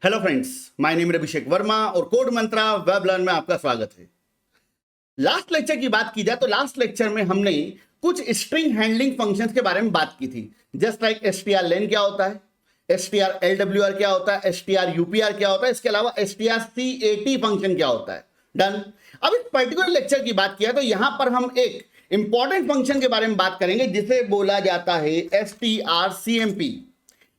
Hello friends, my name है अभिषेक वर्मा और code मंत्रा web learn में आपका स्वागत है। लास्ट लेक्चर की बात की जाए तो लास्ट लेक्चर में हमने कुछ स्ट्रिंग हैंडलिंग फंक्शंस के बारे में बात की थी। जस्ट लाइक strlen क्या होता है, strlwr क्या होता है, strupr क्या होता है, इसके अलावा strcat फंक्शन क्या होता है। डन। अब इस पर्टिकुलर लेक्चर की बात किया तो यहां पर हम एक इंपॉर्टेंट फंक्शन के बारे में बात करेंगे जिसे बोला जाता है strcmp।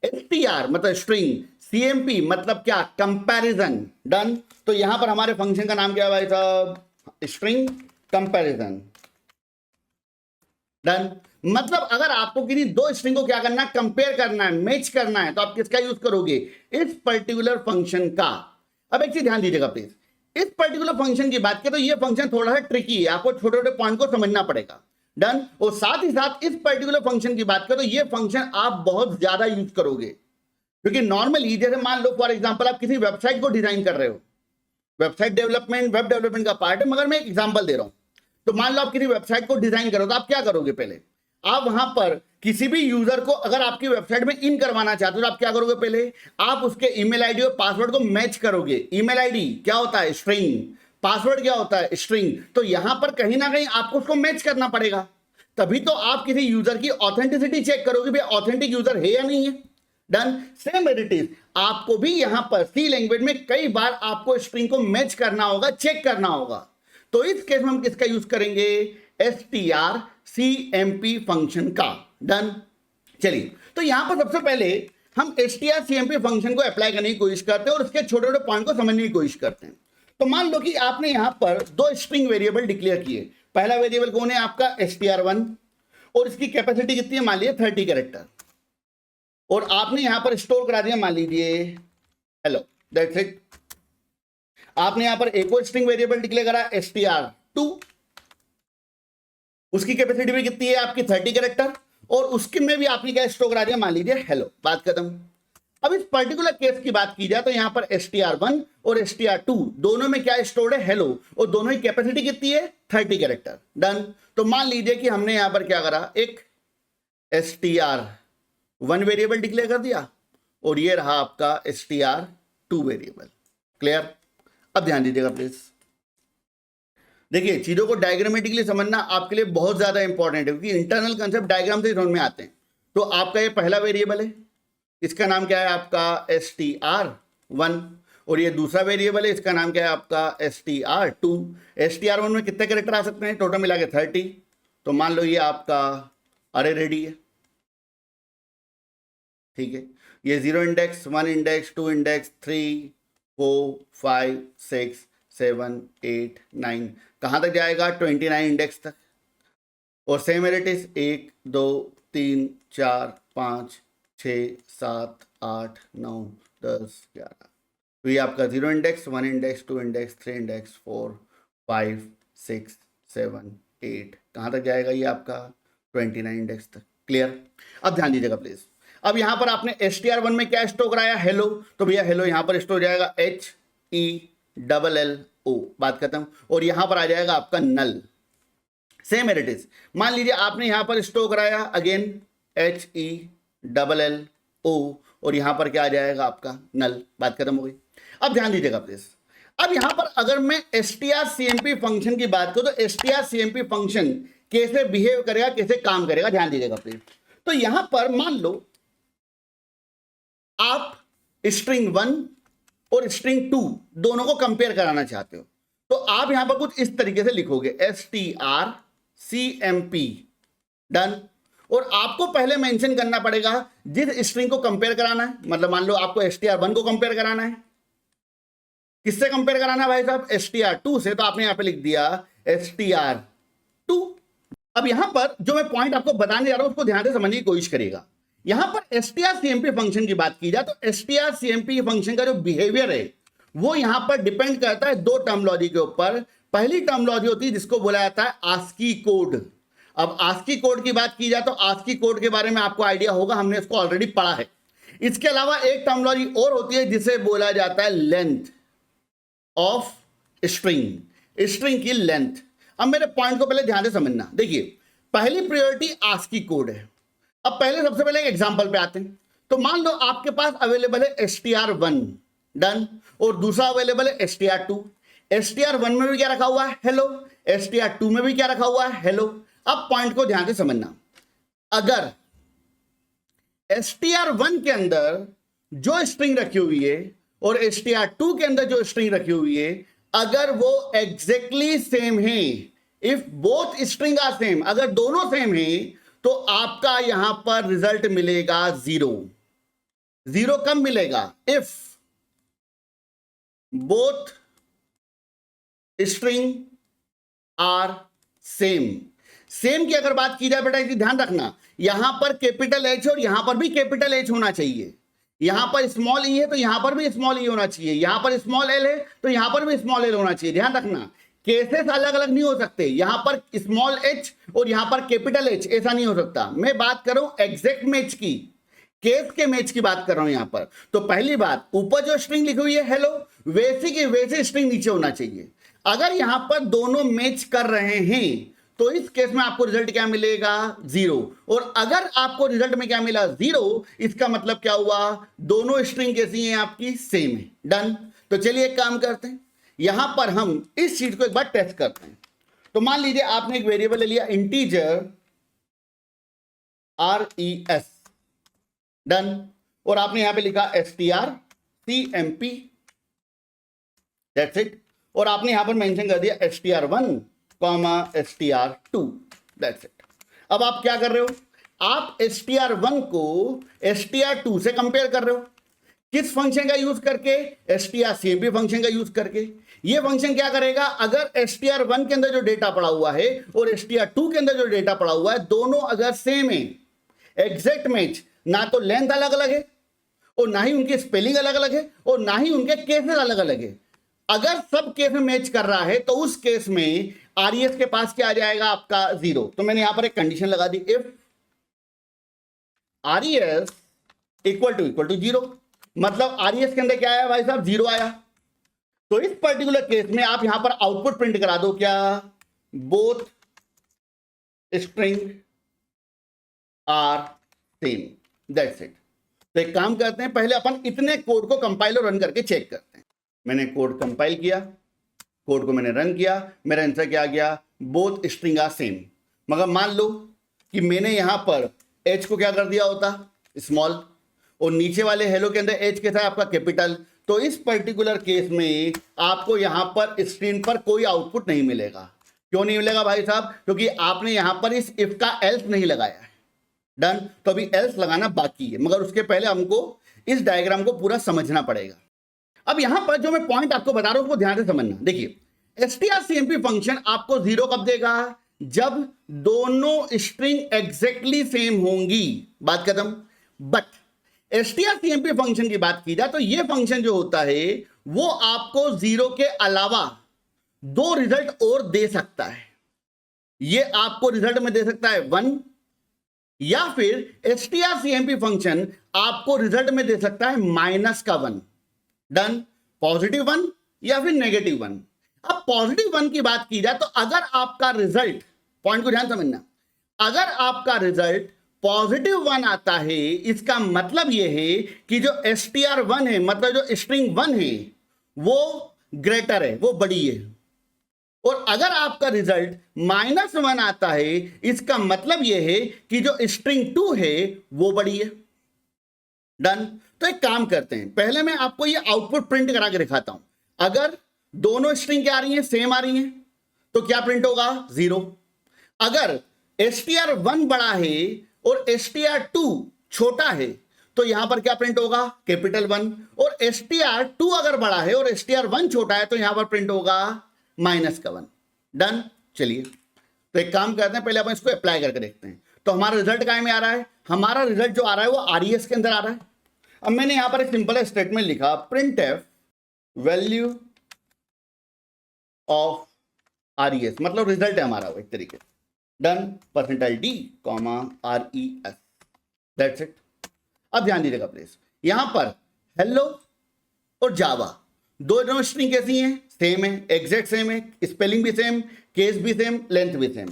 str मतलब स्ट्रिंग, cmp मतलब क्या, कंपैरिजन। डन। तो यहां पर हमारे फंक्शन का नाम क्या है भाई साहब, स्ट्रिंग कंपैरिजन। डन। मतलब अगर आपको किसी दो स्ट्रिंग को क्या करना है, कंपेयर करना है, मैच करना है, तो आप किसका यूज करोगे, इस पर्टिकुलर फंक्शन का। अब एक चीज ध्यान दीजिएगा प्लीज, इस पर्टिकुलर फंक्शन की बात करें तो ये फंक्शन थोड़ा सा ट्रिकी है, आपको छोटे छोटे पॉइंट को समझना पड़ेगा। डन। और साथ ही साथ इस पर्टिकुलर फंक्शन की बात करें तो ये फंक्शन आप बहुत ज्यादा यूज करोगे, क्योंकि नॉर्मली जैसे मान लो फॉर एग्जांपल आप किसी वेबसाइट को डिजाइन कर रहे हो, वेबसाइट डेवलपमेंट वेब डेवलपमेंट का पार्ट है, मगर मैं एक एग्जांपल दे रहा हूं। तो मान लो आप किसी वेबसाइट को डिजाइन करो तो आप क्या करोगे, पहले आप वहां पर किसी भी यूजर को अगर आपकी वेबसाइट में इन करवाना चाहते हो तो आप क्या करोगे, पहले आप उसके ईमेल आईडी और पासवर्ड को मैच करोगे। ईमेल आईडी क्या होता है, स्ट्रिंग, पासवर्ड क्या होता है, स्ट्रिंग। तो यहां पर कहीं ना कहीं आपको उसको मैच करना पड़ेगा, तभी तो आप किसी यूजर की ऑथेंटिसिटी चेक करोगे भाई ऑथेंटिक यूजर है या नहीं है। डन। सेम इट इज, आपको भी यहां पर सी लैंग्वेज में कई बार आपको स्ट्रिंग को मैच करना होगा, चेक करना होगा। तो इस केस में हम किसका यूज करेंगे, strcmp फंक्शन का। डन। चलिए, तो यहां पर सबसे पहले हम strcmp फंक्शन को अप्लाई करने की कोशिश करते हैं और उसके छोटे छोटे पॉइंट को समझने की कोशिश करते हैं। तो मान लो कि आपने यहां पर दो स्ट्रिंग वेरिएबल डिक्लेयर किए। पहला वेरिएबल कौन है आपका, str1, और इसकी कैपेसिटी कितनी है, मान लीजिए 30 कैरेक्टर, और आपने यहां पर स्टोर करा दिया मान लीजिए हेलो, दैट्स इट। आपने यहां पर एक और स्ट्रिंग वेरिएबल डिक्लेयर करा str2, उसकी कैपेसिटी भी कितनी है आपकी 30 कैरेक्टर, और उसके में भी आपने क्या स्टोर करा दिया, मान लीजिए हेलो, बात खत्म। अब इस पर्टिकुलर केस की बात की जाए तो यहां पर str1 और str2 दोनों में क्या स्टोर्ड है, हेलो, और दोनों की कैपेसिटी कितनी है 30 कैरेक्टर। डन। तो मान लीजिए कि हमने यहां पर क्या करा, एक str1 वेरिएबल डिक्लेयर कर दिया और ये रहा आपका str2 वेरिएबल। क्लियर। अब ध्यान दीजिएगा प्लीज, देखिए चीजों को डायग्रामेटिकली समझना आपके लिए बहुत ज्यादा इंपॉर्टेंट है, क्योंकि इंटरनल कंसेप्ट डायग्राम से समझ में आते हैं। तो आपका ये पहला वेरिएबल है, इसका नाम क्या है आपका str1, और ये दूसरा वेरिएबल है, इसका नाम क्या है आपका str2। str1 में कितने कैरेक्टर आ सकते हैं, टोटल मिला के 30। तो मान लो ये आपका अरे रेडी है, ठीक है। ये 0 इंडेक्स, 1 इंडेक्स, 2 इंडेक्स, 3 4 5 6 7 8 9, कहां तक जाएगा, 29 इंडेक्स तक। और सेम इट इज 1 2 3 4 5 6 7 8 9 10 11। तो ये आपका 0 इंडेक्स, 1 इंडेक्स, 2 इंडेक्स, 3 इंडेक्स, 4 5 6 7 8, कहां तक जाएगा ये आपका 29 इंडेक्स तक। क्लियर। अब ध्यान दीजिएगा प्लीज, अब यहां पर आपने str1 में क्या स्टोर कराया, हेलो, तो भैया हेलो यहां पर स्टोर जाएगा HELLO, बात खत्म। और यहां पर आ जाएगा आपका नल। सेम इट इज, मान लीजिए आपने यहां पर स्टोर कराया अगेन HELLO, और यहां पर क्या आ जाएगा आपका नल, बात खत्म हो गई। अब ध्यान दीजिएगा प्लीज, अब यहां पर अगर मैं strcmp फंक्शन की बात करूं तो strcmp फंक्शन कैसे बिहेव करेगा, कैसे काम करेगा, ध्यान दीजिएगा प्लीज। तो यहां पर मान लो आप स्ट्रिंग 1 और स्ट्रिंग 2 दोनों को कंपेयर कराना चाहते हो, तो आप यहां पर कुछ इस तरीके से लिखोगे strcmp। डन। और आपको पहले मेंशन करना पड़ेगा जिस स्ट्रिंग को कंपेयर कराना है, मतलब मान लो आपको str1 को कंपेयर कराना है, किससे कंपेयर कराना है भाई साहब, str2 से, तो आपने यहां पे लिख दिया str2। अब यहां पर जो मैं पॉइंट आपको बताने जा रहा हूं उसको ध्यान से समझने की कोशिश करिएगा। यहां पर strcmp फंक्शन की बात की जाए तो strcmp फंक्शन का जो बिहेवियर है वो यहां पर डिपेंड करता है दो टर्मोलॉजी के ऊपर। पहली टर्मोलॉजी होती है जिसको बोला जाता है आस्की कोड। अब आस्की कोड की बात की जाए तो आस्की कोड के बारे में आपको आइडिया होगा, हमने इसको ऑलरेडी पढ़ा है। इसके अलावा एक टर्मोलॉजी और होती है जिसे बोला जाता है लेंथ ऑफ स्ट्रिंग, स्ट्रिंग की लेंथ। अब मेरे पॉइंट को पहले ध्यान से समझना, देखिए पहली प्रायोरिटी आस्की कोड है। अब पहले सबसे पहले एक एग्जांपल पे आते हैं। तो मान लो आपके पास अवेलेबल है str1, डन। और दूसरा अवेलेबल है str2। str1 में भी क्या रखा हुआ है, हेलो। str2 में भी क्या रखा हुआ है, हेलो। अब पॉइंट को ध्यान से समझना, अगर str1 के अंदर जो स्ट्रिंग रखी हुई है और str2 के अंदर जो स्ट्रिंग रखी हुई है, अगर वो एग्जैक्टली सेम है, if both string are same, अगर दोनों सेम है, तो आपका यहां पर रिजल्ट मिलेगा 0। 0 कब मिलेगा, if both string are same. Same की अगर बात की जाए बेटा, इसे ध्यान रखना, यहां पर कैपिटल एच और यहां पर भी कैपिटल एच होना चाहिए। यहां पर स्मॉल ई है तो यहां पर भी स्मॉल ई होना चाहिए, यहां पर स्मॉल एल है तो यहां पर भी स्मॉल एल होना चाहिए। ध्यान रखना, केसेस अलग अलग नहीं हो सकते, यहां पर स्मॉल एच और यहां पर कैपिटल एच, ऐसा नहीं हो सकता। मैं बात कर रहा हूं एग्जैक्ट मैच की, केस के मैच की बात कर रहा हूं यहां पर। तो पहली बात, ऊपर जो स्ट्रिंग लिखी हुई है हेलो, वैसे की वैसे स्ट्रिंग नीचे होना चाहिए। अगर यहां पर दोनों मैच कर रहे हैं तो इस केस में आपको रिजल्ट क्या मिलेगा, 0। और अगर आपको रिजल्ट में क्या मिला, 0, इसका मतलब क्या हुआ, दोनों स्ट्रिंग कैसी हैं आपकी, सेम है। डन। तो चलिए एक काम करते हैं, यहां पर हम इस चीज को एक बार टेस्ट करते हैं। तो मान लीजिए आपने एक वेरिएबल ले लिया इंटीजर res, डन। और आपने यहां पे लिखा strcmp, दैट्स इट। और आपने यहां पर मेंशन कर दिया str1, str2, दैट्स इट। अब आप क्या कर रहे हो, आप str1 को str2 से कंपेयर कर रहे हो। किस फंक्शन का यूज करके, strcmp फंक्शन का यूज करके। ये फंक्शन क्या करेगा, अगर str1 के अंदर जो डेटा पड़ा हुआ है और str2 के अंदर जो डेटा पड़ा हुआ है, दोनों अगर सेम है, एग्जैक्ट मैच, ना तो लेंथ अलग अलग है और ना ही उनकी स्पेलिंग अलग अलग है और ना ही उनके केसेस अलग अलग है, अगर सब केस में मैच कर रहा है तो उस केस में आरईएस के पास क्या आ जाएगा, आपका 0। तो मैंने यहां पर एक कंडीशन लगा दी, इफ आरईएस इक्वल टू 0, मतलब आरईएस के अंदर क्या आया भाई साहब, 0 आया। तो इस पर्टिकुलर केस में आप यहां पर आउटपुट प्रिंट करा दो, क्या, both string are same, that's it. तो एक काम करते हैं, पहले अपन इतने कोड को कंपाइल और रन करके चेक करते हैं। मैंने कोड कंपाइल किया, कोड को मैंने रन किया, मेरा आंसर क्या आ गया, बोथ स्ट्रिंग आर सेम। मगर मान लो कि मैंने यहां पर एच को क्या कर दिया होता, स्मॉल, और नीचे वाले हेलो के अंदर एच के था आपका कैपिटल, तो इस पर्टिकुलर केस में आपको यहां पर स्क्रीन पर कोई आउटपुट नहीं मिलेगा। क्यों नहीं मिलेगा भाई साहब, क्योंकि आपने यहां पर इस इफ का एल्स नहीं लगाया है। डन। तो अभी एल्स लगाना बाकी है, मगर उसके पहले हमको इस डायग्राम को पूरा समझना पड़ेगा। अब यहां पर जो मैं पॉइंट आपको बता रहा हूं उसको ध्यान से समझना। देखिए, strcmp फंक्शन आपको 0 कब देगा, जब दोनों स्ट्रिंग एग्जैक्टली सेम होंगी, बात खत्म। बट strcmp फंक्शन की बात की जाए तो यह फंक्शन जो होता है वो आपको 0 के अलावा 2 रिजल्ट और दे सकता है। यह आपको रिजल्ट में दे सकता है 1, या फिर strcmp फंक्शन आपको रिजल्ट में दे सकता है -1। डन। पॉजिटिव 1 या फिर -1। अब पॉजिटिव 1 की बात की जाए तो अगर आपका रिजल्ट, पॉइंट को ध्यान समझना, अगर आपका रिजल्ट पॉजिटिव 1 आता है, इसका मतलब यह है कि जो str1 है, मतलब जो स्ट्रिंग 1 है, वो ग्रेटर है, वो बड़ी है। और अगर आपका रिजल्ट -1 आता है, इसका मतलब यह है कि जो स्ट्रिंग 2 है वो बड़ी है। डन। तो एक काम करते हैं, पहले मैं आपको ये आउटपुट प्रिंट करा के दिखाता हूं। अगर दोनों स्ट्रिंग क्या आ रही हैं, सेम आ रही हैं, तो क्या प्रिंट होगा, 0। अगर str1 बड़ा है और str2 छोटा है, तो यहां पर क्या प्रिंट होगा, कैपिटल 1। और str2 अगर बड़ा है और str1 छोटा है, तो यहां पर प्रिंट होगा -1। डन। चलिए, तो एक काम करते हैं, पहले अपन इसको अप्लाई करके देखते हैं। तो हमारा रिजल्ट काय में आ रहा है, हमारा रिजल्ट जो आ रहा है वो आरईएस के अंदर आ रहा है। अब मैंने यहां पर एक सिंपल स्टेटमेंट लिखा, प्रिंटफ वैल्यू ऑफ आरईएस, मतलब रिजल्ट है हमारा वो एक तरीके से। Done. %d, RES, that's it. अब ध्यान दीजिएगा प्लीज, यहां पर हेलो और जावा दोनों स्ट्रिंग कैसी हैं, सेम है, एग्जैक्ट सेम है, स्पेलिंग भी सेम, केस भी सेम, लेंथ भी सेम।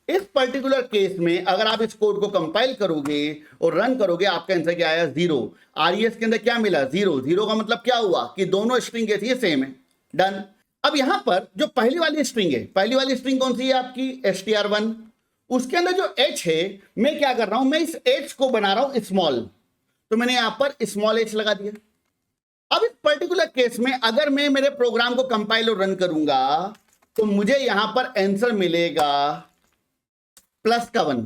इस पर्टिकुलर केस में अगर आप इस कोड को कंपाइल करोगे और रन करोगे, आपका आंसर क्या आया? 0। आरईएस के अंदर क्या मिला? 0। 0 का मतलब क्या हुआ कि दोनों स्ट्रिंग कैसी है? सेम है। डन। अब यहां पर जो पहली वाली स्ट्रिंग है, पहली वाली स्ट्रिंग कौन सी है आपकी? str1। उसके अंदर जो h है, मैं क्या कर रहा हूं, मैं इस h को बना रहा हूं स्मॉल, तो मैंने यहां पर स्मॉल h लगा दिया। अब इस पर्टिकुलर केस में अगर मैं मेरे प्रोग्राम को कंपाइल और रन करूंगा तो मुझे यहां पर आंसर मिलेगा +1।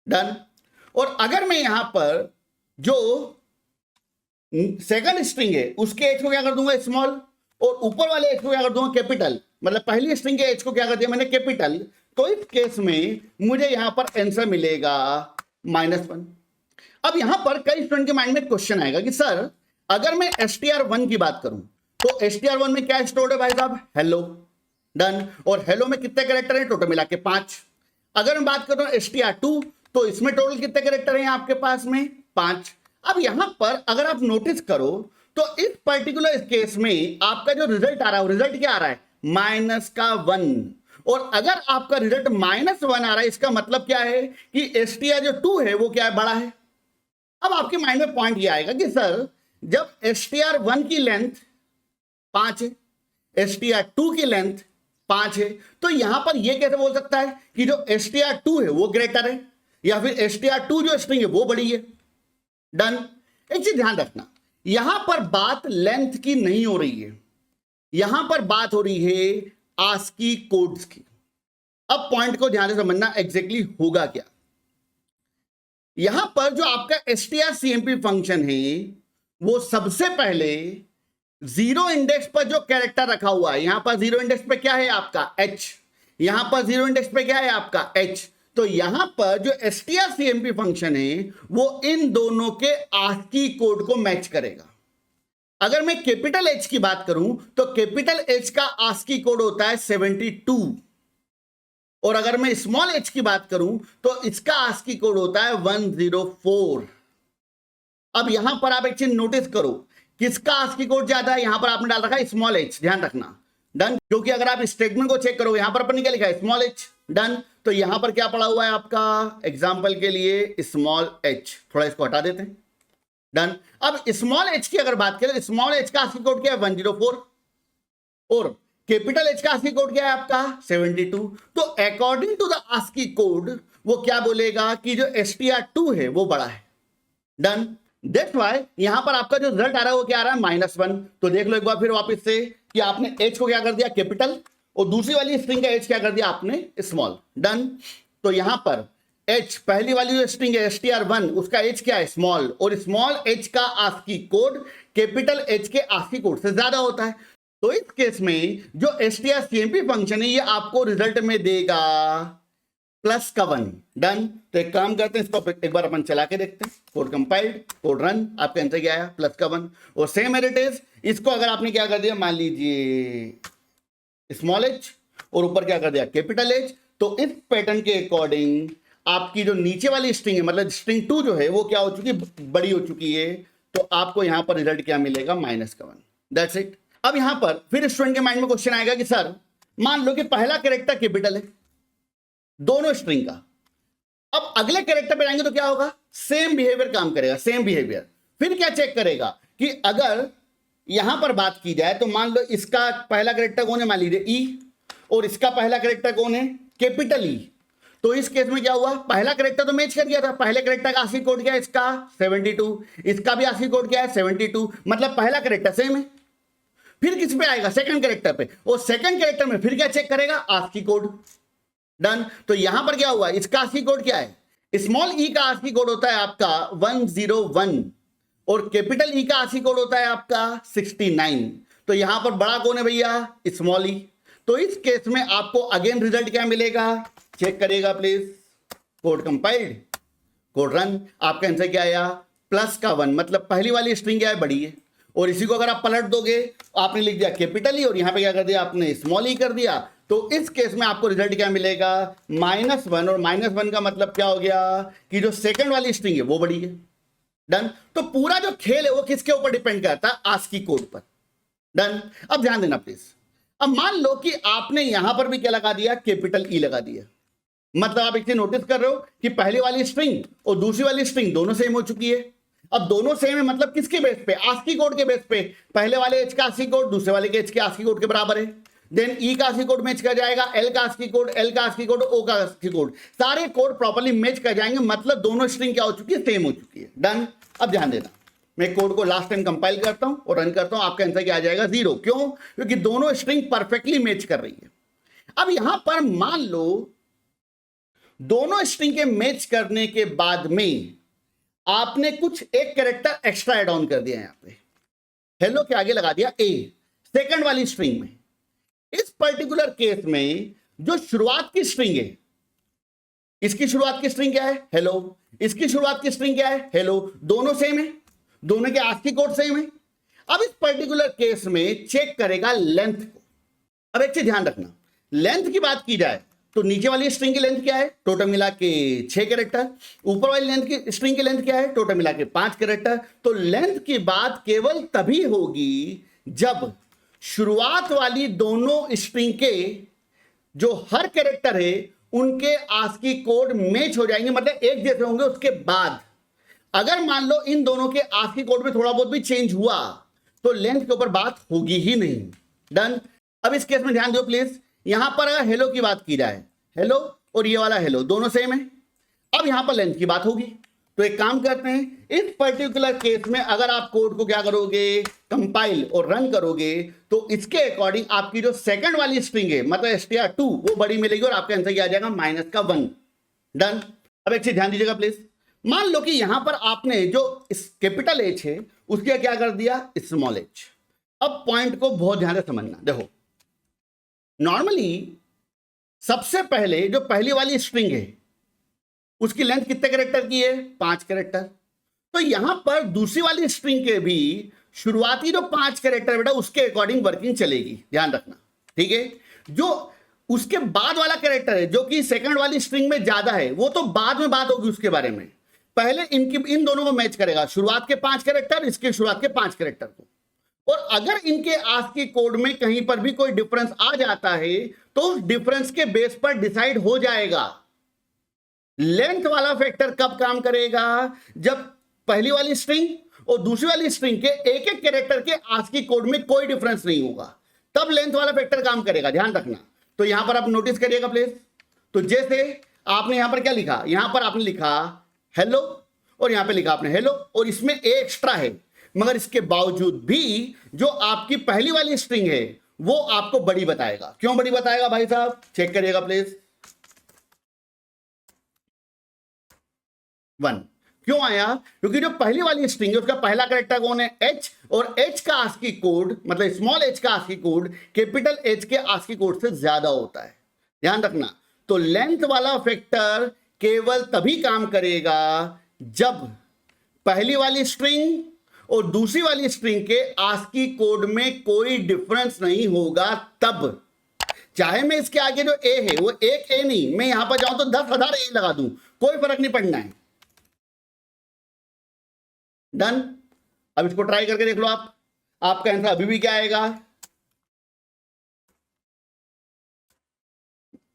डन। और अगर मैं यहां पर जो सेकंड स्ट्रिंग है उसके एच को क्या कर दूंगा? स्मॉल, और ऊपर वाले एच को क्या कर दूंगा? कैपिटल। मतलब पहली स्ट्रिंग के एच को क्या कर दिया मैंने? कैपिटल। तो इस केस में मुझे यहां पर आंसर मिलेगा -1। अब यहां पर कई स्टूडेंट के माइंड में क्वेश्चन आएगा कि सर अगर मैं str1 की बात करूं तो str1 में क्या स्टोर्ड है भाई साहब? हेलो। डन। और हेलो में कितने कैरेक्टर हैं? टोटल मिला के 5। अगर मैं बात कर रहा हूं str2 तो इसमें टोटल कितने कैरेक्टर हैं आपके पास में? 5। अब यहां पर अगर आप नोटिस करो तो इस पर्टिकुलर केस में आपका जो रिजल्ट आ रहा है, रिजल्ट क्या आ रहा है? -1। और अगर आपका रिजल्ट -1 आ रहा है, इसका मतलब क्या है कि str2 है वो क्या है? बड़ा है। अब आपके माइंड में पॉइंट ये आएगा कि सर जब str1 की लेंथ 5 है, str2 की लेंथ 5 है, तो यहां पर यह कैसे बोल सकता है कि जो str2 है वो ग्रेटर है, या फिर str2 जो स्ट्रिंग है वो बड़ी है? डन। एक चीज ध्यान रखना, यहां पर बात लेंथ की नहीं हो रही है, यहां पर बात हो रही है आस्की कोड्स की। अब पॉइंट को ध्यान से समझना, एग्जैक्टली होगा क्या। यहां पर जो आपका strcmp फंक्शन है वो सबसे पहले 0 इंडेक्स पर जो कैरेक्टर रखा हुआ है, यहां पर 0 इंडेक्स पे क्या है आपका? h। यहां पर 0 इंडेक्स पे क्या है आपका? h। तो यहां पर जो strcmp फंक्शन है वो इन दोनों के आस्की कोड को मैच करेगा। अगर मैं कैपिटल H की बात करूं तो कैपिटल H का आस्की कोड होता है 72, और अगर मैं स्मॉल h की बात करूं तो इसका आस्की कोड होता है 104। अब यहां पर आप एक चीज नोटिस करो, किसका आस्की कोड ज्यादा है? यहां पर आपने डाल रखा है स्मॉल h, ध्यान रखना। डन। क्योंकि अगर आप स्टेटमेंट को चेक करो, यहां पर अपन क्या लिखा है? Small h। डन। तो यहां पर क्या पड़ा हुआ है आपका? एग्जाम्पल के लिए स्मॉल h, थोड़ा इसको हटा देते हैं। डन। अब स्मॉल h की अगर बात करें, स्मॉल h का आस्की कोड क्या है? 104, और कैपिटल H का आस्की कोड क्या है आपका? 72। तो according to the ASCII code वो क्या बोलेगा कि जो str2 है वो बड़ा है। डन। दैट्स व्हाई यहां पर आपका जो रिजल्ट आ रहा है वो क्या आ रहा है? -1। तो देख लो एक बार फिर वापस से कि आपने H को क्या कर दिया? कैपिटल, और दूसरी वाली स्ट्रिंग का H क्या कर दिया आपने? स्मॉल। डन। तो यहां पर H, पहली वाली जो स्ट्रिंग है str1, उसका H क्या है? स्मॉल, और स्मॉल h का आस्की कोड कैपिटल H के आस्की कोड से ज्यादा होता है। तो इस केस में जो strcmp फंक्शन है ये आपको रिजल्ट में देगा +1। डन। तो एक काम करते हैं, इसको एक बार अपन चला के देखते हैं। कोड कंपाइल्ड, कोड रन, आपका आंसर क्या आया? +1। और सेम एज इट इज इसको अगर आपने क्या कर दिया, मान लीजिए स्मॉल h और ऊपर क्या कर दिया? कैपिटल H, तो इस पैटर्न के अकॉर्डिंग आपकी जो नीचे वाली स्ट्रिंग है, मतलब स्ट्रिंग 2 जो है वो क्या हो चुकी है? बड़ी हो चुकी है। तो आपको यहां पर रिजल्ट क्या मिलेगा? -1। That's it. अब यहां पर फिर स्टूडेंट के माइंड में क्वेश्चन आएगा कि सर मान लो कि पहला कैरेक्टर कैपिटल है दोनों स्ट्रिंग का, अब अगले कैरेक्टर पे आएंगे तो क्या होगा? सेम बिहेवियर काम करेगा, सेम बिहेवियर। फिर क्या चेक करेगा कि अगर यहां पर बात की जाए तो मान लो इसका पहला कैरेक्टर कौन है? मान लीजिए ई, और इसका पहला कैरेक्टर कौन है? Capital E. तो इस केस में क्या हुआ? पहला कैरेक्टर तो मैच कर गया था, पहले कैरेक्टर का आस्की कोड क्या है? इसका 72, इसका भी आस्की कोड क्या है? 72, मतलब पहला कैरेक्टर सेम है। फिर किस पे आएगा? सेकंड कैरेक्टर पे, और सेकंड कैरेक्टर में फिर क्या चेक करेगा? ASCII code. डन। तो यहां पर क्या हुआ? इसका आस्की कोड क्या है? स्मॉल ई का आस्की कोड होता है आपका 101, और कैपिटल ई का आस्की कोड होता है आपका 69। तो यहां पर बड़ा कौन है भैया? स्मॉल ई। तो इस केस में आपको अगेन रिजल्ट क्या मिलेगा? चेक करेगा please. Code compiled, code run, आपका आंसर क्या आया? +1। मतलब पहली वाली स्ट्रिंग क्या है? बड़ी है, और इसी को अगर आप पलट दोगे, आपने लिख दिया कैपिटल ई और यहां पे क्या कर दिया आपने? स्मॉल ई कर दिया। तो इस केस में आपको रिजल्ट क्या मिलेगा? -1, और -1 का मतलब क्या हो गया कि जो सेकंड वाली स्ट्रिंग है वो बड़ी है। डन। तो पूरा जो खेल है वो किसके ऊपर डिपेंड करता है? आस्की कोड पर। डन। अब ध्यान देना प्लीज। अब मान लो कि आपने यहां पर भी क्या लगा दिया? कैपिटल ई लगा दिया। मतलब आप एक चीज नोटिस कर रहे हो कि पहले वाली स्ट्रिंग और दूसरी वाली स्ट्रिंग दोनों सेम हो चुकी है। अब दोनों सेम है मतलब किसके बेस पे? आस्की कोड के बेस पे। पहले वाले एच का आस्की कोड दूसरे वाले के एच के आस्की कोड के बराबर है। देन ई का आस्की कोड मैच कर जाएगा, एल का आस्की कोड, एल का आस्की कोड, ओ का आस्की कोड, सारे कोड प्रॉपर्ली मैच कर जाएंगे। मतलब दोनों स्ट्रिंग क्या हो चुकी है? सेम हो चुकी है। डन। अब ध्यान देना, मैं कोड को लास्ट टाइम कंपाइल करता हूं और रन करता हूं, आपका आंसर क्या आ जाएगा? 0। क्यों? क्योंकि दोनों स्ट्रिंग परफेक्टली मैच कर रही है। अब यहां पर मान लो दोनों स्ट्रिंग के मैच करने के बाद में आपने कुछ एक कैरेक्टर एक्स्ट्रा ऐड ऑन कर दिया। यहां पे हेलो के आगे लगा दिया ए, सेकंड वाली स्ट्रिंग में। इस पर्टिकुलर केस में जो शुरुआत की स्ट्रिंग है, इसकी शुरुआत की स्ट्रिंग क्या है? हेलो। इसकी शुरुआत की स्ट्रिंग क्या है? हेलो। दोनों सेम है, दोनों के आस्की कोड सेम है। अब इस पर्टिकुलर केस में चेक करेगा लेंथ को। अब एक चीज ध्यान रखना, लेंथ की बात की जाए तो नीचे वाली स्ट्रिंग की लेंथ क्या है? टोटल मिला के 6 कैरेक्टर। ऊपर वाली लेंथ की स्ट्रिंग की लेंथ क्या है? टोटल मिला के 5 कैरेक्टर। तो लेंथ की बात केवल तभी होगी जब शुरुआत वाली दोनों स्ट्रिंग के जो हर कैरेक्टर है उनके आस्की कोड मैच हो जाएंगे, मतलब एक जैसे होंगे। उसके बाद अगर मान लो इन दोनों के आस्की कोड में थोड़ा बहुत भी चेंज हुआ तो लेंथ के ऊपर बात होगी ही नहीं। डन। अब इस केस में ध्यान दो प्लीज, यहां पर अगर हेलो की बात की जाए, हेलो और ये वाला हेलो दोनों सेम है। अब यहां पर लेंथ की बात होगी, तो एक काम करते हैं, इस पर्टिकुलर केस में अगर आप कोड को क्या करोगे? कंपाइल और रन करोगे तो इसके अकॉर्डिंग आपकी जो सेकंड वाली स्ट्रिंग है मतलब str2 वो बड़ी मिलेगी और आपका आंसर क्या आ जाएगा? -1। डन। अब एक चीज ध्यान दीजिएगा प्लीज, मान लो कि यहां पर आपने जो कैपिटल एच है उसके क्या कर दिया? Small H. अब पॉइंट को बहुत ध्यान से समझना। देखो नॉर्मली सबसे पहले जो पहली वाली स्ट्रिंग है उसकी लेंथ कितने कैरेक्टर की है? 5 कैरेक्टर। तो यहां पर दूसरी वाली स्ट्रिंग के भी शुरुआती जो 5 कैरेक्टर बेटा उसके अकॉर्डिंग वर्किंग चलेगी, ध्यान रखना। ठीक है, जो उसके बाद वाला कैरेक्टर है जो कि सेकंड वाली स्ट्रिंग में ज्यादा है वो तो बाद में बात होगी उसके बारे में। पहले इन दोनों को मैच करेगा, शुरुआत के 5 कैरेक्टर, इसके शुरुआत के 5 कैरेक्टर को। और अगर इनके आस्की कोड में कहीं पर भी कोई डिफरेंस आ जाता है तो उस डिफरेंस के बेस पर डिसाइड हो जाएगा लेंथ वाला फैक्टर कब काम करेगा? जब पहली वाली स्ट्रिंग और दूसरी वाली स्ट्रिंग के एक एक कैरेक्टर के आस्की कोड में कोई डिफरेंस नहीं होगा, तब लेंथ वाला फैक्टर काम करेगा, ध्यान रखना। तो यहां पर आप नोटिस करिएगा प्लीज। तो जैसे आपने यहां पर क्या लिखा? यहां पर आपने लिखा हेलो और यहां पे लिखा आपने हेलो और इसमें ए एक्स्ट्रा है, मगर इसके बावजूद भी जो आपकी पहली वाली स्ट्रिंग है वो आपको बड़ी बताएगा। क्यों बड़ी बताएगा भाई साहब? चेक करिएगा प्लीज। 1 क्यों आया? क्योंकि जो पहली वाली स्ट्रिंग है उसका पहला कैरेक्टर कौन है? एच, और एच का आस्की कोड मतलब स्मॉल एच का आस्की कोड कैपिटल एच के आस्की कोड से ज्यादा होता है, ध्यान रखना। तो लेंथ वाला फैक्टर केवल तभी काम करेगा जब पहली वाली स्ट्रिंग और दूसरी वाली स्ट्रिंग के आस्की कोड में कोई डिफरेंस नहीं होगा। तब चाहे मैं इसके आगे जो ए है वो एक ए नहीं, मैं यहां पर जाऊं तो 10,000 ए लगा दूं, कोई फर्क नहीं पड़ना है। डन। अब इसको ट्राई करके देख लो आप, आपका आंसर अभी भी क्या आएगा?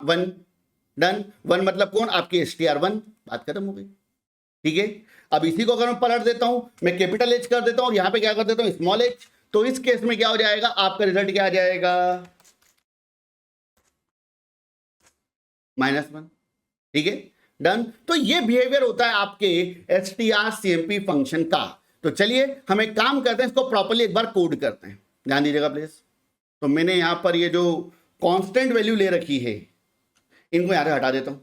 1। डन। 1 मतलब कौन? आपकी str1। बात खत्म हो गई। ठीक है, अब इसी को अगर मैं पलट देता हूं, मैं कैपिटल एच कर देता हूं और यहां पे क्या कर देता हूं? Small H. तो इस केस में क्या हो जाएगा? आपका रिजल्ट क्या आ जाएगा? -1। ठीक है, डन। तो ये बिहेवियर होता है आपके strcmp फंक्शन का। तो चलिए हम एक काम करते हैं, इसको प्रॉपर्ली एक बार कोड करते हैं, ध्यान दीजिएगा प्लीज। तो मैंने यहां पर ये जो कांस्टेंट वैल्यू ले रखी है इनको यहां से हटा देता हूं।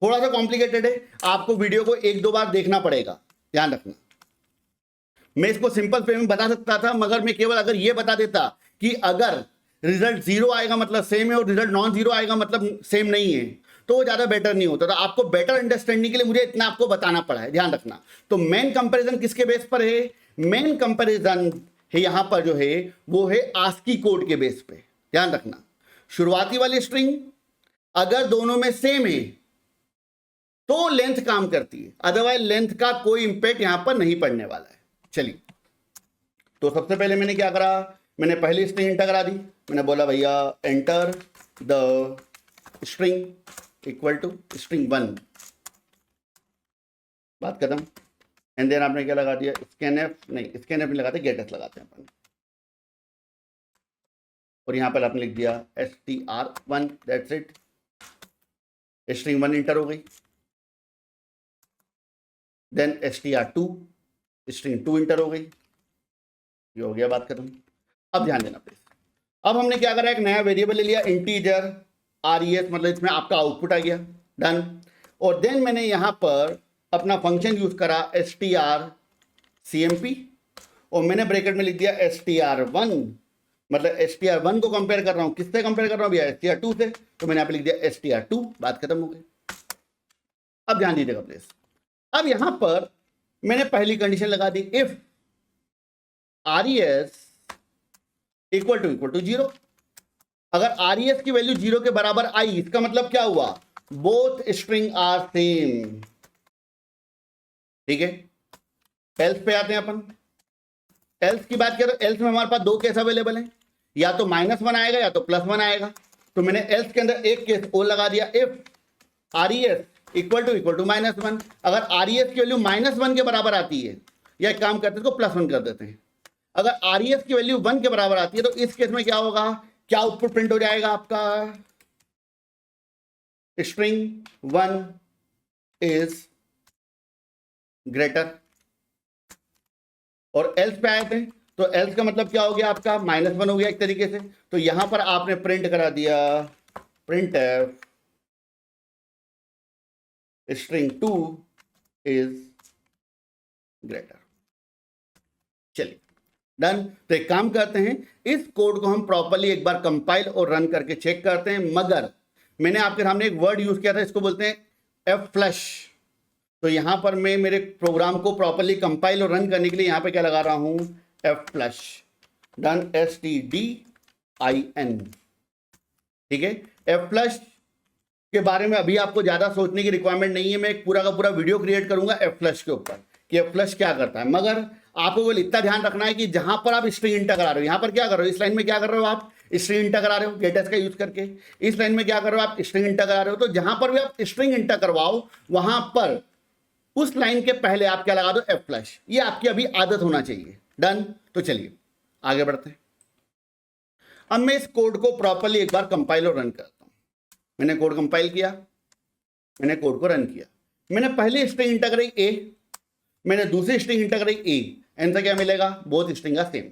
थोड़ा सा कॉम्प्लिकेटेड है, आपको वीडियो को 1-2 बार देखना पड़ेगा, ध्यान रखना। मैं इसको सिंपल वे में बता सकता था, मगर मैं केवल अगर ये बता देता कि अगर रिजल्ट 0 आएगा मतलब सेम है और रिजल्ट नॉन 0 आएगा मतलब सेम नहीं है तो वो ज्यादा बेटर नहीं होता। तो आपको बेटर अंडरस्टैंडिंग के लिए मुझे इतना आपको बताना पड़ा है, ध्यान रखना। तो मेन कंपैरिजन किसके बेस पर है? मेन कंपैरिजन है यहां पर जो है वो है आस्की कोड के बेस पे, ध्यान रखना। शुरुआती वाली स्ट्रिंग अगर दोनों में सेम है तो लेंथ काम करती है, अदरवाइज लेंथ का कोई इंपैक्ट यहां पर नहीं पड़ने वाला है। चलिए, तो सबसे पहले मैंने क्या करा? मैंने पहली स्ट्रिंग एंटर करा दी। मैंने बोला भैया enter the string, equal to string 1, बात खत्म। एंड देन आपने क्या लगा दिया, स्कैनएफ नहीं, स्कैनएफ नहीं लगाते, गेटएस लगाते हैं अपन। और यहां पर आपने लिख दिया str1, that's it. String 1 inter हो गई। देन str2, स्ट्रिंग 2 इंटर हो गई। ये हो गया, बात खत्म। अब ध्यान देना प्लीज, अब हमने क्या करा, एक नया वेरिएबल ले लिया इंटीजर res, मतलब इसमें आपका आउटपुट आ गया, डन। और देन मैंने यहां पर अपना फंक्शन यूज करा strcmp, और मैंने ब्रैकेट में लिख दिया str1, मतलब str1 को कंपेयर कर रहा हूं, किससे कंपेयर कर रहा हूं भैया, str2 से, तो मैंने यहां पे लिख दिया str2, बात खत्म हो गई। अब ध्यान दीजिएगा प्लीज, अब यहां पर मैंने पहली कंडीशन लगा दी, इफ res इक्वल टू 0। अगर res की वैल्यू 0 के बराबर आई, इसका मतलब क्या हुआ, बोथ स्ट्रिंग आर सेम, ठीक है। एल्स पे आते हैं अपन। एल्स की बात करें, एल्स में हमारे पास दो केस अवेलेबल हैं, या तो -1 आएगा या तो +1 आएगा। तो मैंने एल्स के अंदर एक केस और लगा दिया, इफ res इक्वल टू -1। अगर res की वैल्यू -1 के बराबर आती है, या एक काम करते हैं इसको +1 कर देते हैं, अगर res की वैल्यू 1 के बराबर आती है तो इस केस में क्या होगा, क्या आउटपुट प्रिंट हो जाएगा आपका, स्ट्रिंग 1 इज ग्रेटर। और एल्स पे आए थे, तो एल्स का मतलब क्या हो गया आपका, -1 हो गया एक तरीके से। तो यहां पर आपने प्रिंट करा दिया printf स्ट्रिंग 2 इज ग्रेटर। चलिए डन। तो एक काम करते हैं, इस कोड को हम प्रॉपर्ली एक बार कंपाइल और रन करके चेक करते हैं। मगर मैंने आपके सामने एक वर्ड यूज किया था, इसको बोलते हैं flush। तो यहां पर मैं मेरे प्रोग्राम को प्रॉपर्ली कंपाइल और रन करने के लिए यहां पे क्या लगा रहा हूं, flush, डन, stdin, ठीक है। flush के बारे में अभी आपको ज्यादा सोचने की रिक्वायरमेंट नहीं है, मैं एक पूरा का पूरा वीडियो क्रिएट करूंगा flush के ऊपर कि flush क्या करता है। मगर आपको केवल इतना ध्यान रखना है कि जहां पर आप स्ट्रिंग इंटर करा रहे हो, यहां पर क्या कर रहे हो, इस लाइन में क्या कर रहे हो, आप स्ट्रिंग इंटर करा रहे हो गेटएस का यूज करके, इस लाइन में क्या कर रहे हो, आप स्ट्रिंग इंटर करा रहे हो। तो जहां पर भी आप स्ट्रिंग इंटर करवाओ, वहां पर उस लाइन के पहले आप क्या लगा दो, flush। ये आपकी अभी आदत होना चाहिए, डन। तो चलिए आगे बढ़ते हैं। अब मैं इस कोड को प्रॉपर्ली एक बार कंपाइल और रन करता हूं। मैंने कोड कंपाइल किया, मैंने कोड को रन किया, मैंने पहली स्ट्रिंग इंटर करी a, मैंने दूसरी स्ट्रिंग इंटर करी a, आंसर क्या मिलेगा, both string are same,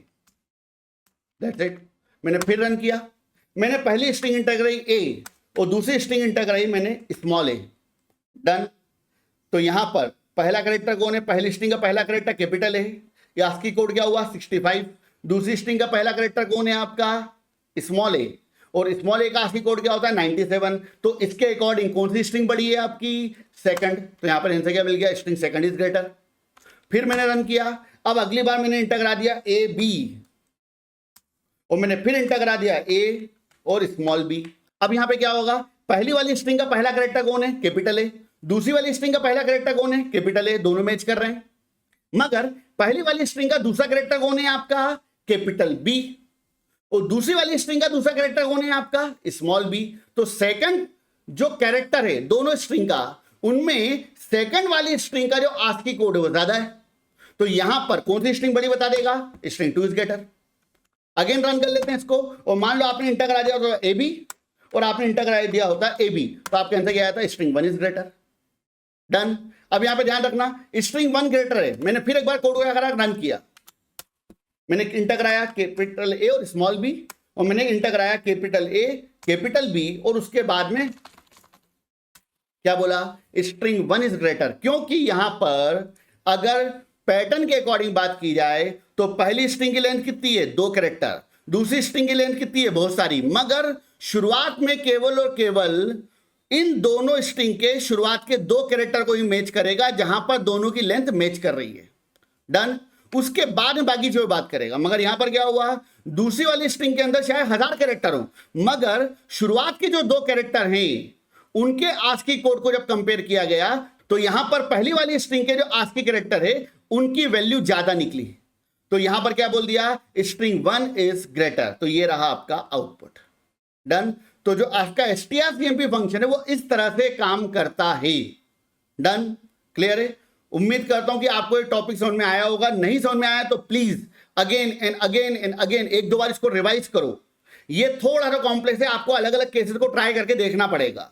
that's it. मैंने फिर रन किया, मैंने पहली स्ट्रिंग इंटर कराई a और दूसरी स्ट्रिंग इंटर कराई मैंने स्मॉल a, डन। तो यहां पर पहला कैरेक्टर कौन है, पहली स्ट्रिंग का पहला कैरेक्टर कैपिटल है, या ASCII कोड क्या हुआ 65। दूसरी स्ट्रिंग का पहला कैरेक्टर कौन है आपका, स्मॉल a, और स्मॉल a का ASCII कोड क्या होता है 97। तो इसके अकॉर्डिंग कौन सी स्ट्रिंग बड़ी है आपकी, सेकंड। तो यहां पर आंसर क्या मिल गया, स्ट्रिंग सेकंड इज ग्रेटर। फिर मैंने रन किया, अब अगली बार मैंने इंटर करा दिया a b, और मैंने फिर इंटर करा दिया a और स्मॉल b। अब यहां पे क्या होगा, पहली वाली स्ट्रिंग का पहला कैरेक्टर कौन है, कैपिटल ए, दूसरी वाली स्ट्रिंग का पहला कैरेक्टर कौन है, कैपिटल ए, दोनों मैच कर रहे हैं। मगर पहली वाली स्ट्रिंग का दूसरा कैरेक्टर कौन है आपका, कैपिटल बी, और दूसरी वाली स्ट्रिंग का दूसरा कैरेक्टर कौन है आपका, स्मॉल बी। तो सेकंड जो कैरेक्टर है दोनों स्ट्रिंग का, उनमें सेकंड वाली स्ट्रिंग का जो ASCII कोड है वो ज्यादा है। तो यहां पर कौन सी स्ट्रिंग बड़ी बता देगा, string 2 is greater. Again run कर लेते हैं इसको, और मान लो आपने इंटर करा दिया होता ए बी और आपने इंटर करा दिया होता ए बी, तो आपके आंसर क्या आया था, स्ट्रिंग 1 इज ग्रेटर, डन। अब यहां पे ध्यान रखना, स्ट्रिंग 1 ग्रेटर है। मैंने फिर एक बार कोड को क्या करा, रन किया, मैंने इंटर कराया कैपिटल ए और स्मॉल बी, और मैंने इंटर कराया कैपिटल ए कैपिटल बी, और उसके बाद में क्या बोला, स्ट्रिंग 1 इज ग्रेटर। क्योंकि यहां पर अगर पैटर्न के अकॉर्डिंग बात की जाए तो पहली स्ट्रिंग की लेंथ कितनी है, 2 कैरेक्टर, दूसरी स्ट्रिंग की लेंथ कितनी है, बहुत सारी। मगर शुरुआत में केवल और केवल इन दोनों स्ट्रिंग के शुरुआत के 2 कैरेक्टर को ही मैच करेगा, जहां पर दोनों की लेंथ मैच कर रही है, डन। उसके बाद में बाकी जो बात करेगा। मगर यहां पर क्या हुआ, दूसरी वाली स्ट्रिंग के अंदर चाहे 1000 कैरेक्टर हो, मगर शुरुआत के जो 2 कैरेक्टर हैं उनके ASCII कोड को जब कंपेयर किया गया, तो यहां पर पहली वाली स्ट्रिंग के जो ASCII कैरेक्टर है उनकी वैल्यू ज्यादा निकली। तो यहां पर क्या बोल दिया, स्ट्रिंग 1 इज ग्रेटर। तो ये रहा आपका आउटपुट, डन। तो जो आपका strcmp फंक्शन है वो इस तरह से काम करता है। डन, क्लियर है? उम्मीद करता हूं कि आपको ये टॉपिक समझ में आया होगा। नहीं समझ में आया तो please again and again and again एक दो बार इसको रिवाइज करो। ये थोड़ा सा कॉम्प्लेक्स है, आपको अलग अलग केसेस को ट्राई करके देखना पड़ेगा।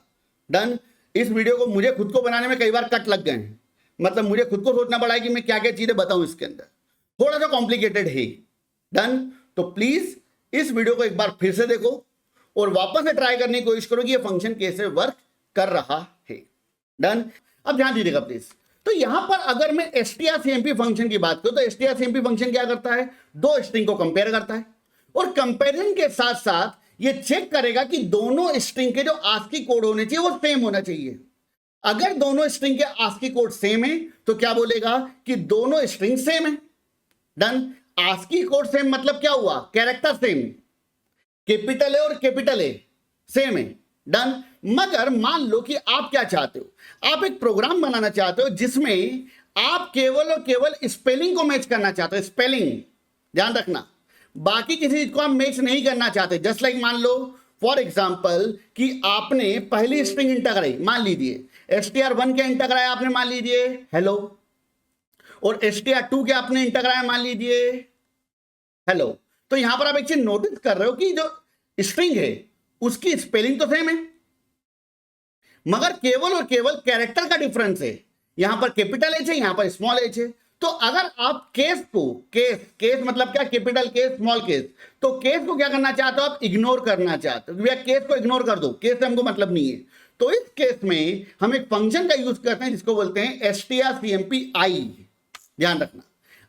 डन, इस वीडियो को मुझे खुद को बनाने में कई बार कट लग गए हैं, मतलब मुझे खुद को सोचना पड़ा है कि मैं क्या क्या चीजें बताऊं इसके अंदर, थोड़ा सा कॉम्प्लिकेटेड है। डन, तो प्लीज इस वीडियो को एक बार फिर से देखो और वापस से ट्राई करने की कोशिश करो कि ये फंक्शन कैसे वर्क कर रहा है। डन, अब ध्यान दीजिएगा प्लीज। तो यहां पर अगर मैं strcmp फंक्शन की बात करूं तो strcmp फंक्शन क्या करता है, दो स्ट्रिंग को कंपेयर करता है और कंपैरिजन के साथ साथ ये चेक करेगा कि दोनों स्ट्रिंग के जो आस्की कोड होने चाहिए वो सेम होना चाहिए। अगर दोनों स्ट्रिंग के आस्की कोड सेम है तो क्या बोलेगा कि दोनों स्ट्रिंग सेम है। डन, आस्की कोड सेम मतलब क्या हुआ, कैरेक्टर सेम, कैपिटल ए और कैपिटल ए सेम है। डन, मगर मान लो कि आप क्या चाहते हो, आप एक प्रोग्राम बनाना चाहते हो जिसमें आप केवल और केवल स्पेलिंग को मैच करना चाहते हो, स्पेलिंग ध्यान रखना, बाकी किसी चीज को आप मैच नहीं करना चाहते। जस्ट लाइक मान लो फॉर एग्जांपल कि आपने पहली स्ट्रिंग इंटर कराई, मान लीजिए str1 के इंटर कराया आपने, मान लीजिए हेलो, और str2 के आपने इंटर कराया, मान लीजिए हेलो। तो यहां पर आप एक चीज नोटिस कर रहे हो कि जो स्ट्रिंग है उसकी स्पेलिंग तो सेम है मगर केवल और केवल कैरेक्टर का डिफरेंस है। यहां पर कैपिटल एच है, यहां पर स्मॉल एच है। तो अगर आप केस को, केस मतलब क्या, कैपिटल केस स्मॉल केस, तो केस को क्या करना चाहते हो आप, इग्नोर करना चाहते हो, भैया केस को इग्नोर कर दो, केस से हमको मतलब नहीं है। तो इस केस में हम एक फंक्शन का यूज करते हैं जिसको बोलते हैं strcmp i। ध्यान रखना,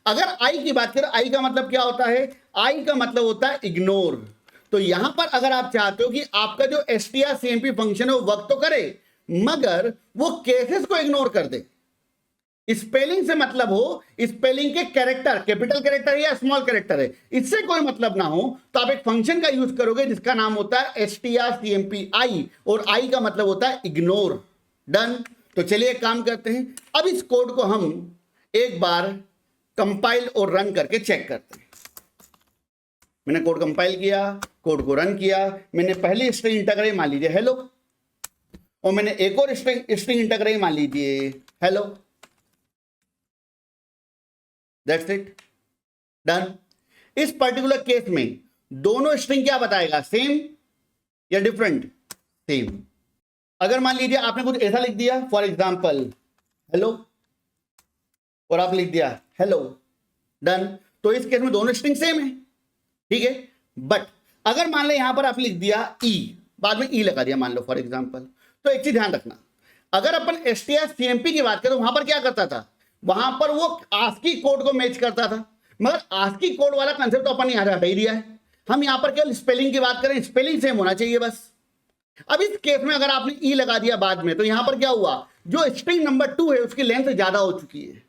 अगर i की बात करें, i का मतलब क्या होता है, i का मतलब होता है इग्नोर। तो यहां पर अगर आप चाहते हो कि आपका जो strcmp फंक्शन है वो वर्क तो करे मगर वो केसेस को इग्नोर कर दे, स्पेलिंग से मतलब हो, स्पेलिंग के कैरेक्टर कैपिटल कैरेक्टर है या स्मॉल कैरेक्टर है इससे कोई मतलब ना हो, तो आप एक फंक्शन का यूज करोगे जिसका नाम होता है strcmp i और i का मतलब होता है इग्नोर। डन, तो चलिए एक काम करते हैं, अब इस कोड को हम एक बार कंपाइल और रन करके चेक करते हैं। मैंने कोड कंपाइल किया, कोड को रन किया, मैंने पहली स्ट्रिंग इंटर कराई, मान लीजिए हेलो, और मैंने एक और स्ट्रिंग इंटर कराई, मान लीजिए हेलो। That's it, done. इस पर्टिकुलर केस में दोनों स्ट्रिंग क्या बताएगा, सेम या डिफरेंट, सेम। अगर मान लीजिए आपने कुछ ऐसा लिख दिया, फॉर एग्जांपल हेलो, और आप लिख दिया हेलो, डन, तो इस केस में दोनों स्ट्रिंग सेम है, ठीक है। बट अगर मान लो यहां पर आप लिख दिया ई, बाद में ई लगा दिया मान लो फॉर एग्जांपल, तो एक चीज ध्यान रखना, अगर अपन strcmp की बात करें तो वहां पर क्या करता था, वहां पर वो आस्की कोड को मैच करता था, मगर आस्की कोड वाला कंसेप्ट तो अपन यहां हटा ही दिया है। हम यहां पर केवल स्पेलिंग की बात करें, स्पेलिंग सेम होना चाहिए बस। अब इस केस में अगर आपने ई लगा दिया बाद में, तो यहां पर क्या हुआ, जो स्ट्रिंग नंबर 2 है उसकी लेंथ ज्यादा हो चुकी है,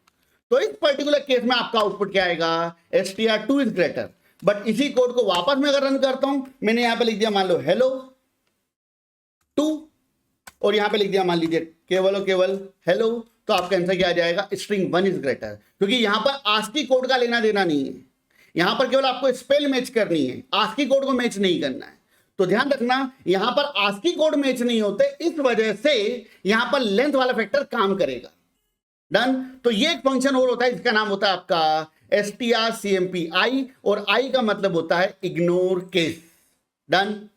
तो इस पर्टिकुलर केस में आपका आउटपुट क्या आएगा, str2 इज ग्रेटर। बट इसी कोड को वापस में अगर रन करता हूं, मैंने यहां पर लिख दिया मान लो हेलो 2 और यहां पे लिख दिया मान लीजिए केवल और केवल हेलो, तो आपका आंसर क्या आ जाएगा, स्ट्रिंग 1 इज ग्रेटर, क्योंकि यहां पर आस्की कोड का लेना देना नहीं है, यहां पर केवल आपको स्पेल मैच करनी है, आस्की कोड को मैच नहीं करना है। तो ध्यान रखना, यहां पर आस्की कोड मैच नहीं होते, इस वजह से यहां पर लेंथ वाला फैक्टर काम करेगा। डन, तो ये एक फंक्शन और होता है जिसका नाम होता है आपका strcmp i और i का मतलब होता है इग्नोर केस। डन,